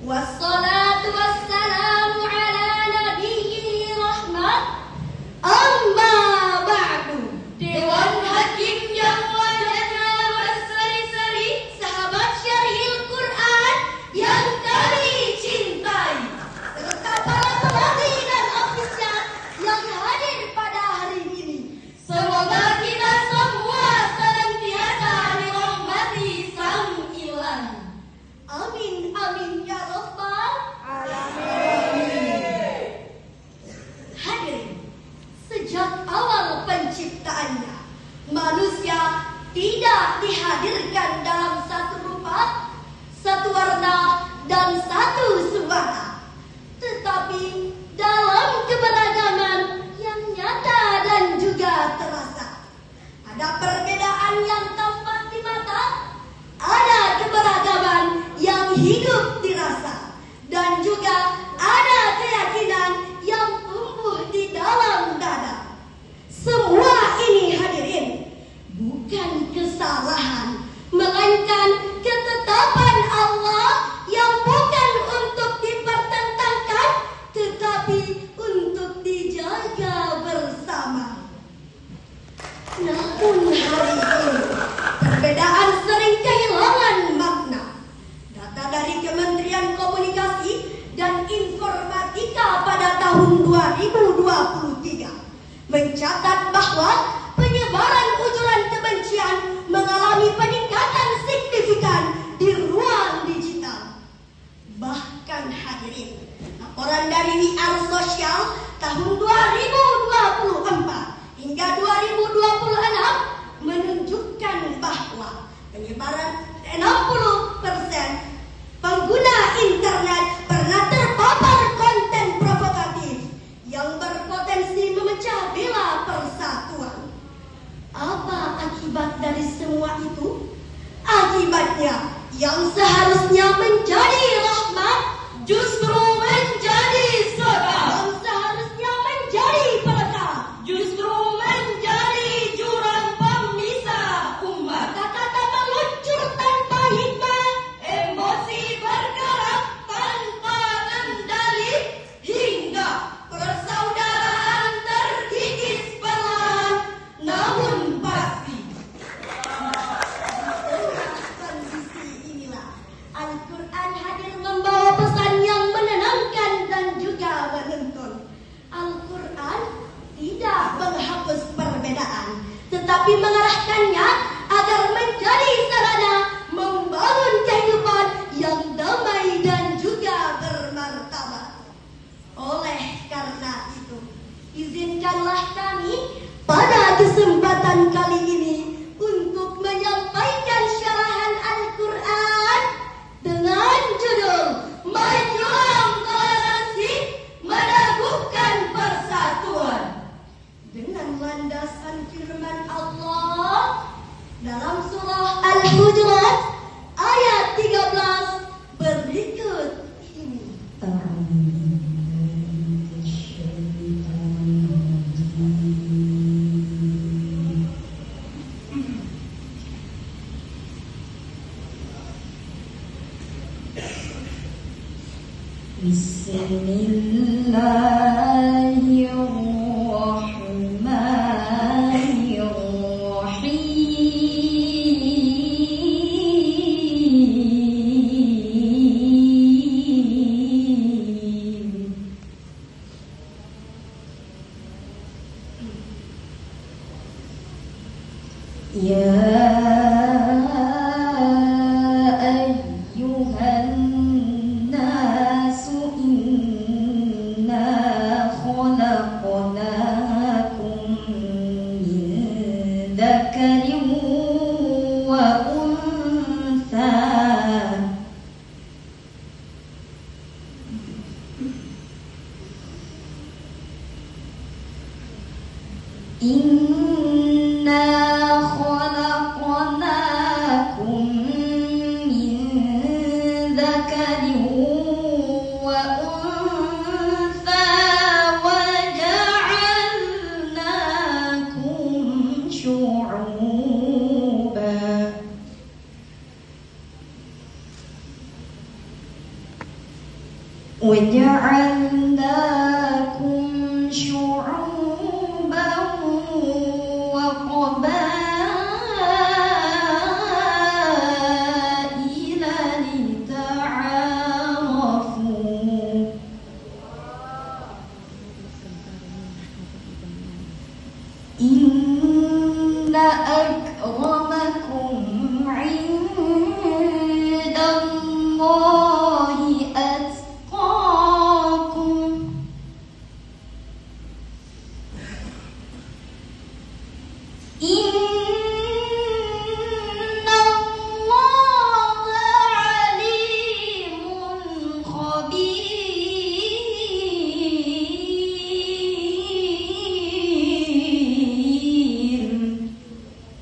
Wassalatu wassalamu ala nabiyyi rahmah. Amma ba'du. Dewan Hakim yang wajahnya berseri-seri, sahabat syarihil Quran yang kami cintai, serta para pelatih dan ofisial yang hadir pada hari ini. Semoga kita semua senantiasa dirahmati Sang Ilahi. Amin, amin ya Rabbal alamin. Hadirin, sejak awal penciptaannya, manusia tidak dihadirkan dalam satu rupa, satu warna, dan satu suara, tetapi dalam keberagaman yang nyata dan juga terasa. Ada perbedaan yang tampak di mata, ada keberagaman yang hidup dirasa, dan juga ada keyakinan yang tumbuh di dalam dada. Semua ini hadirin bukan kesalahan, melainkan ketetapan Allah yang bukan untuk dipertentangkan, tetapi untuk dijaga bersama. Namun hari ini perbedaan sering kehilangan makna. Data dari Kementerian Komunikasi dan Informatika pada tahun 2023 mencatat bahwa penyebaran ujaran kebencian mengalami peningkatan signifikan di ruang digital. Bahkan hadirin, laporan dari WR Sosial tahun 2024 hingga 2026 menunjukkan bahwa penyebaran 60% pengguna internet pernah terpapar konten provokatif yang berpotensi memecah belah persatuan. Apa akibat dari semua itu? Akibatnya yang seharusnya menjadi rahmat justru menjadi sedekah. Yang seharusnya menjadi berkah justru menjadi jurang pemisah umat. Kata-kata meluncur tanpa hikmah, emosi bergerak tanpa kendali, hingga persaudaraan terkikis perlahan namun pasti. Kondisi inilah Al-Quran hadir membawa pesan yang menenangkan dan juga menuntun. Al-Quran tidak menghapus perbedaan, tetapi mengarahkannya agar menjadi sarana membangun kehidupan yang damai dan juga bermartabat. Oleh karena itu, izinkanlah kami pada kesempatan kali ini untuk menyampaikan syarahan Al-Quran dengan judul Menjulang Toleransi, Meneguhkan Persatuan, dengan landasan firman Allah dalam surah Al-Hujurat ayat 13 berikut ini. أيها الناس إنا خلقناكم وجعلناكم شعوبا وقبائل لتعارفوا إن أكرمكم عند الله أتقاكم إن الله عليم خبير.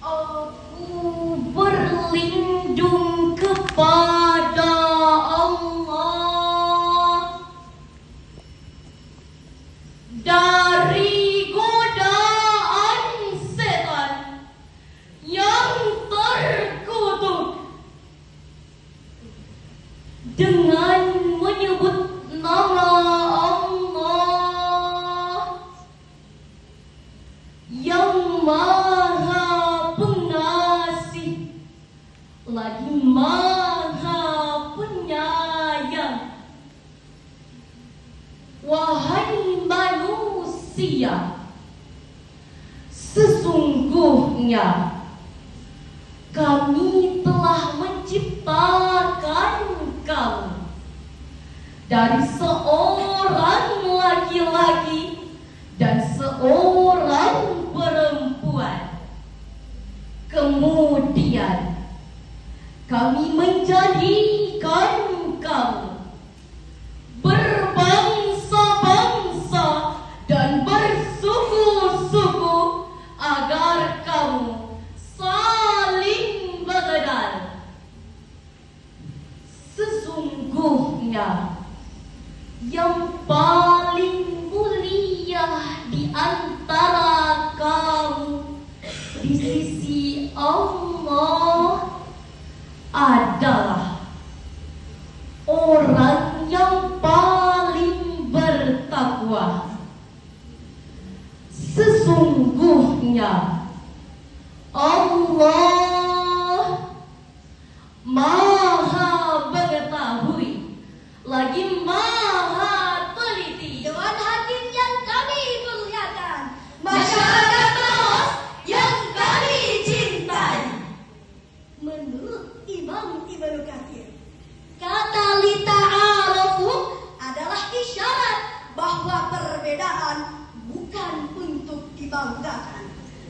Aku berlindung kepada Allah dari godaan setan yang terkutuk dengan menyebut nama Allah yang Maha Pengasih lagi Maha Penyayang. Wahai manusia, sesungguhnya kami telah menciptakan kamu dari seorang laki-laki dan seorang perempuan. Kemudian kami menjadikan kamu berbangsa-bangsa dan bersuku-suku agar kamu saling mengenal. Sesungguhnya yang paling mulia di antara kamu di sisi Allah adalah orang yang paling bertakwa. Sesungguhnya Allah Maha mengetahui lagi Maha teliti. Dewan Hakim yang kami muliakan, masyarakat Maros yang kami cintai. Menurut Imam Ibnu Katsir, kata lita'arafu adalah isyarat bahwa perbedaan bukan untuk dibanggakan,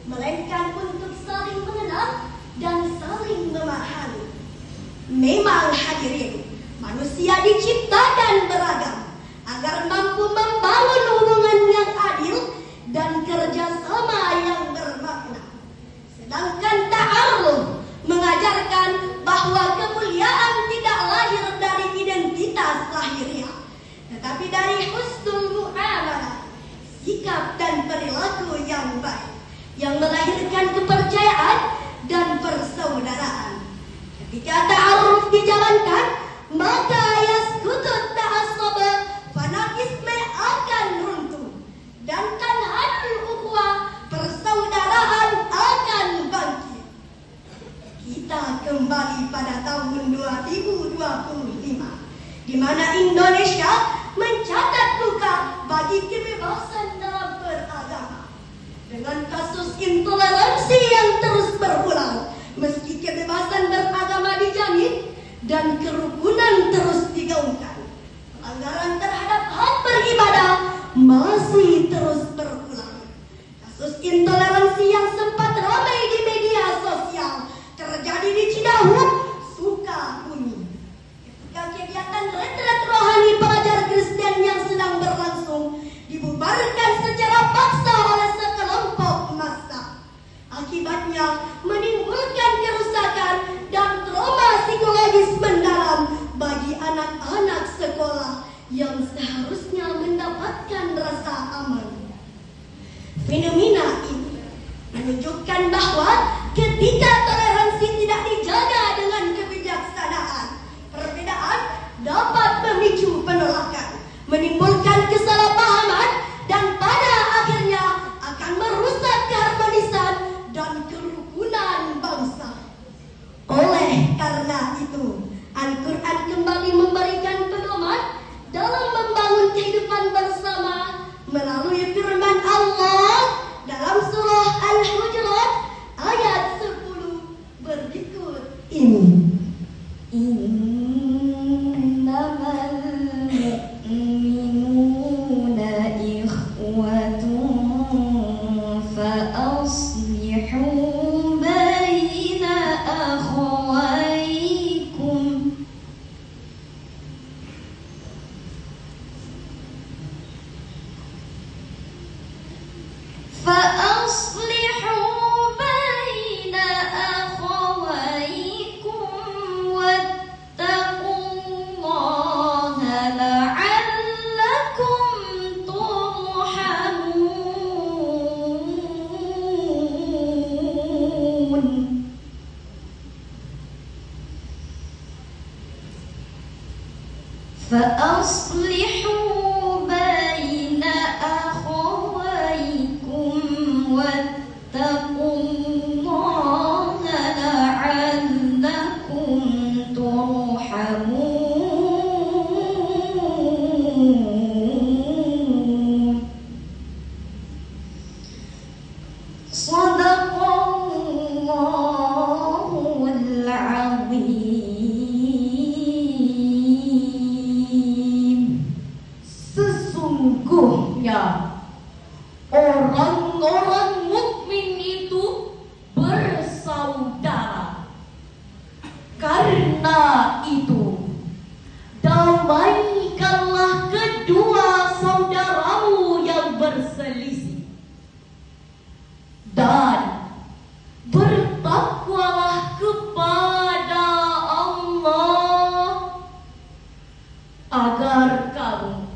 melainkan untuk saling mengenal dan saling memahami. Memang hadirin, manusia diciptakan beragam agar mampu membangun hubungan yang adil dan kerjasama yang bermakna. Sedangkan ta'aruf mengajarkan bahwa kemuliaan tidak lahir dari identitas lahiriah, tetapi dari husnul muamalah, sikap dan perilaku yang baik, yang melahirkan kepercayaan dan persaudaraan. Ketika ta'aruf dijalankan, maka yaskutut ta'assaba, fanatisme akan runtuh, dan tanhadul ukhuwah, persaudaraan akan bangkit. Kita kembali pada tahun 2025, di mana Indonesia mencatat duka bagi kebebasan dalam beragama. Dengan kasus intoleransi yang terus berulang, meski kebebasan beragama dijamin dan kerukunan terus digaungkan, pelanggaran terhadap hak beribadah masih terus berulang. Kasus intoleransi yang sempat ramai di media sosial terjadi di Cidahu, Sukabumi. Ketika kegiatan retret rohani pelajar Kristen yang sedang berlangsung dibubarkan secara paksa oleh sekelompok massa, akibatnya menimbulkan kerusakan dan trauma psikologis mendalam bagi anak-anak sekolah yang seharusnya mendapatkan rasa aman. Fenomena ini menunjukkan bahwa ketika toleransi tidak dijaga dengan kebijaksanaan, perbedaan dapat memicu penolakan, kembali memberikan pedoman dalam membangun kehidupan bersama melalui firman Allah dalam surah Al-Hujurat ayat 10 berikut ini. Innamal mu'minuna ikhwatun fa aslihu baina akhawaykum. Fa aslihu baina akhawaykum wattaqullaha la'allakum turhamun. Fa aslihu baina akhawaykum wattaqullaha la'allakum turhamun. Shadaqallahul azim. Sesungguhnya orang-orang mukmin itu bersaudara. Karena itu, damaikanlah kedua saudaramu yang berselisih dan bertakwalah kepada Allah agar kamu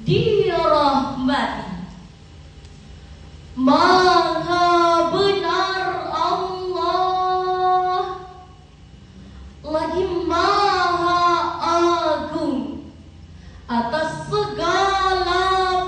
dirahmati. Maha benar Allah, lagi maha agung atas segala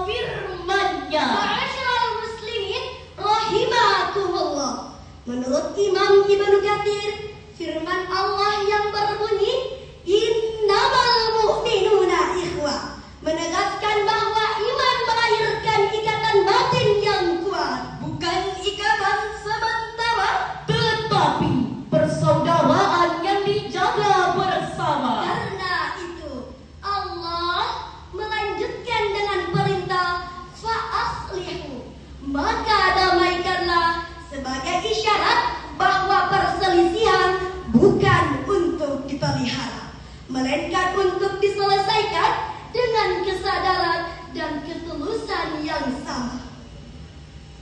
firman-Nya. Ma'asyiral muslimin rahimakumullah. Menurut Imam Ibnu Katsir, firman Allah yang berbunyi innamal mu'minuna ikhwah menegaskan bahwa iman melahirkan ikatan batin yang kuat, bukan ikatan sementara, tetapi persaudaraan yang dijaga bersama. Karena itu Allah melanjutkan dengan perintah fa'aslihu, maka damaikanlah, sebagai isyarat bahwa perselisihan bukan untuk dipelihara, melainkan untuk diselesaikan dengan kesadaran dan ketulusan yang sama.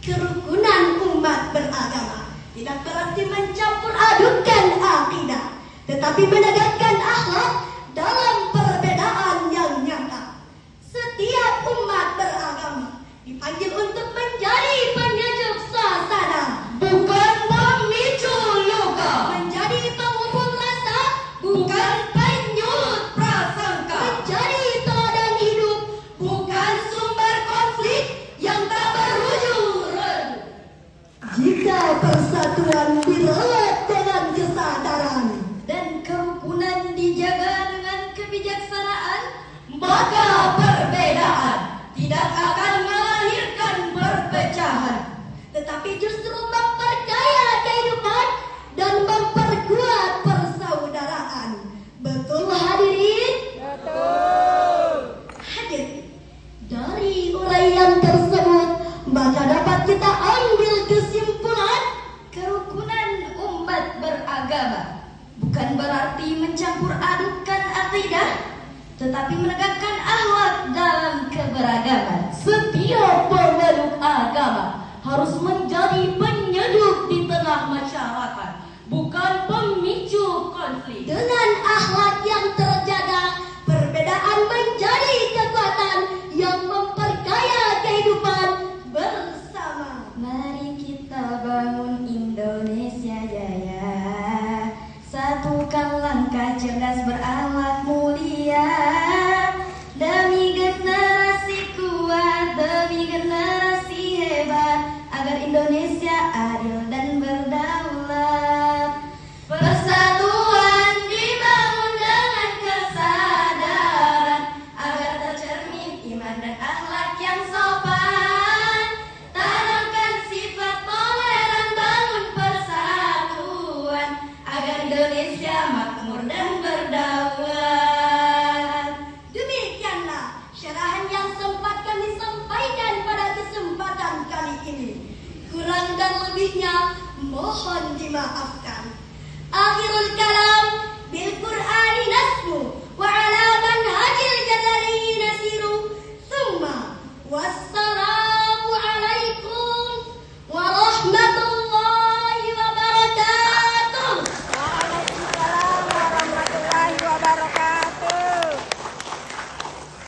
Kerukunan umat beragama tidak berarti mencampur adukan akidah, tetapi menegakkan akhlak dalam perbedaan yang nyata. Setiap umat beragama dipanggil untuk menjadi penyejuk suasana, bukan pemicu luka, menjadi penghubung rasa, bukan penyulut prasangka, menjadi teladan hidup, bukan sumber konflik yang tak berujung redup. Jika persatuan dirawat dengan kesadaran dan kerukunan dijaga dengan kebijaksanaan, maka perbedaan tidak akan melahirkan perpecahan, tetapi justru memperkaya kehidupan dan memperkuat persaudaraan. Betul hadirin? Betul. Hadirin, dari uraian tersebut maka dapat kita ambil kesimpulan kerukunan umat beragama bukan berarti mencampur adukan akidah, tetapi menegakkan akhlak dalam keberagaman. Setiap pemeluk agama harus menjadi penyejuk di tengah masyarakat, bukan pemicu konflik. Dengan akhlak yang terjaga, perbedaan menjadi kekuatan yang memperkaya kehidupan bersama. Mari kita bangun Indonesia Jaya, satukan langkah cerdas berakhlak mulia, demi generasi kuat, demi generasi hebat, agar Indonesia adil dan berdaulat. Persatuan dibangun dengan dan lebihnya mohon dimaafkan. Akhirul kalam bil Qur'ani nasmu wa